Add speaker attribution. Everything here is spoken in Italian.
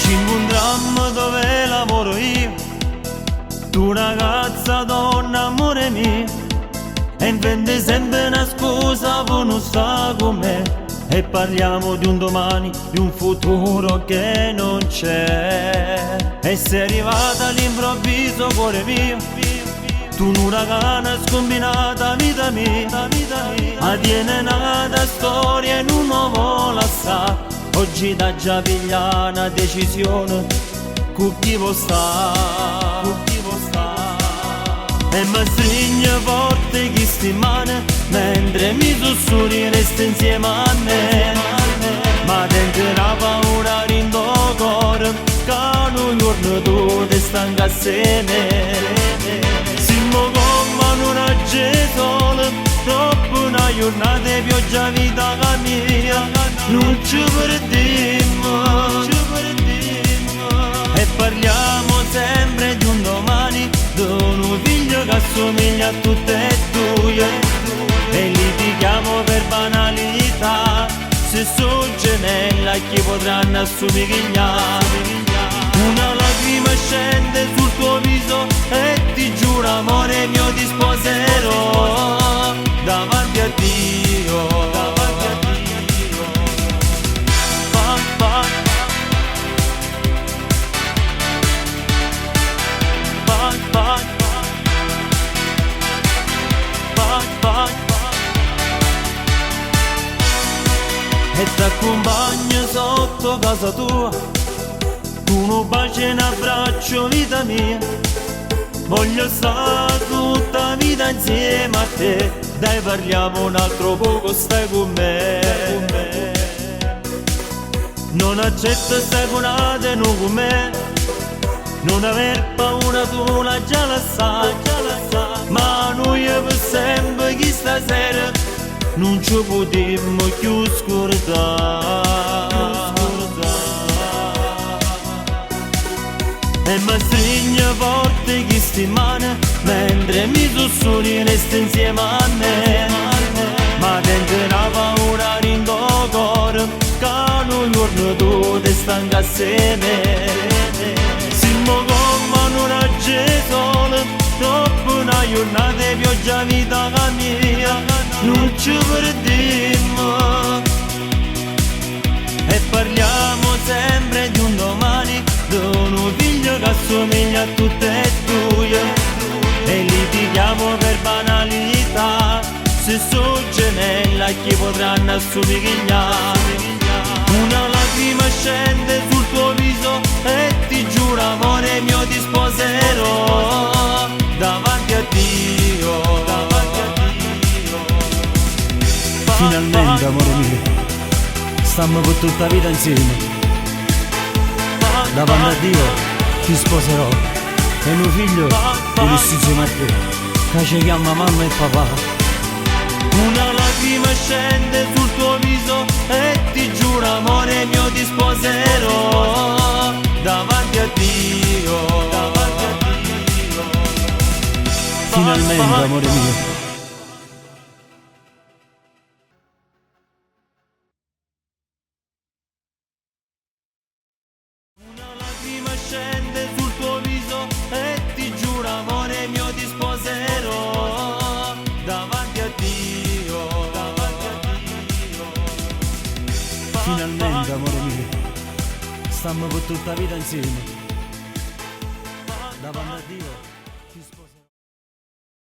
Speaker 1: ci incontriamo dove lavoro io, tu ragazza, donna, amore mio, e inventi sempre una scusa per non stare con me, e parliamo di un domani, di un futuro che non c'è. E sei arrivata all'improvviso, cuore mio, tu un'uragana scombinata, vita mia, ma tiene nata storia in un nuovo lassà. Oggi da già piglia una decisione, con chi vuoi sta, e mi stringe forte chi sti mani, mentre mi sussurri resta insieme a me. Ma dentro la paura rindo cuore, che un giorno tu ti stanca assieme. Siamo come una gesole, troppo una giornata di pioggia vita mia, non ci perdiamo, e parliamo sempre di un domani, di un figlio che assomiglia a tutte e due, e litighiamo per banalità, se sono gemella chi potranno assomigliare. Una lacrima scende sul tuo viso e ti giuro amore mio ti sposerò davanti a Dio, davanti a Dio. Pa, pa. Pa, pa. Pa, pa. E ti accompagno sotto casa tua, tu non baci e un abbraccio vita mia, voglio stare tutta la vita insieme a te. Dai parliamo un altro poco, stai con me. Non accetto stai con te, non con me, non aver paura tu la già la sai, ma noi per sempre chi stasera non ci potremmo più scordare. E mi stringe forte chi sti mani, mentre mi sussurri resta insieme a me. Ma dentro la paura rindo cuore, che un giorno tu ti stanca assieme. Siamo come una gesole, troppo una giornata di pioggia vita mia, non ci perdiamo, e parliamo sempre di un domani, di un figlio che assomiglia a tutte e due, e litighiamo per banalità, se sono gemella chi potranno assomigliare. Una lacrima scende sul tuo viso e ti giuro amore mio ti sposerò davanti a Dio, davanti a Dio.
Speaker 2: Finalmente amore mio, stiamo per tutta la vita insieme. Davanti a Dio ti sposerò e mio figlio volessi insieme a te, che ci chiama mamma e papà.
Speaker 1: Una lacrima scende sul tuo viso e ti giuro amore mio ti sposerò davanti a Dio, davanti a Dio.
Speaker 2: Finalmente amore mio.
Speaker 1: Scende sul tuo viso e ti giuro amore mio ti sposerò davanti a Dio, davanti a Dio.
Speaker 2: Finalmente amore mio, stiamo per tutta la vita insieme.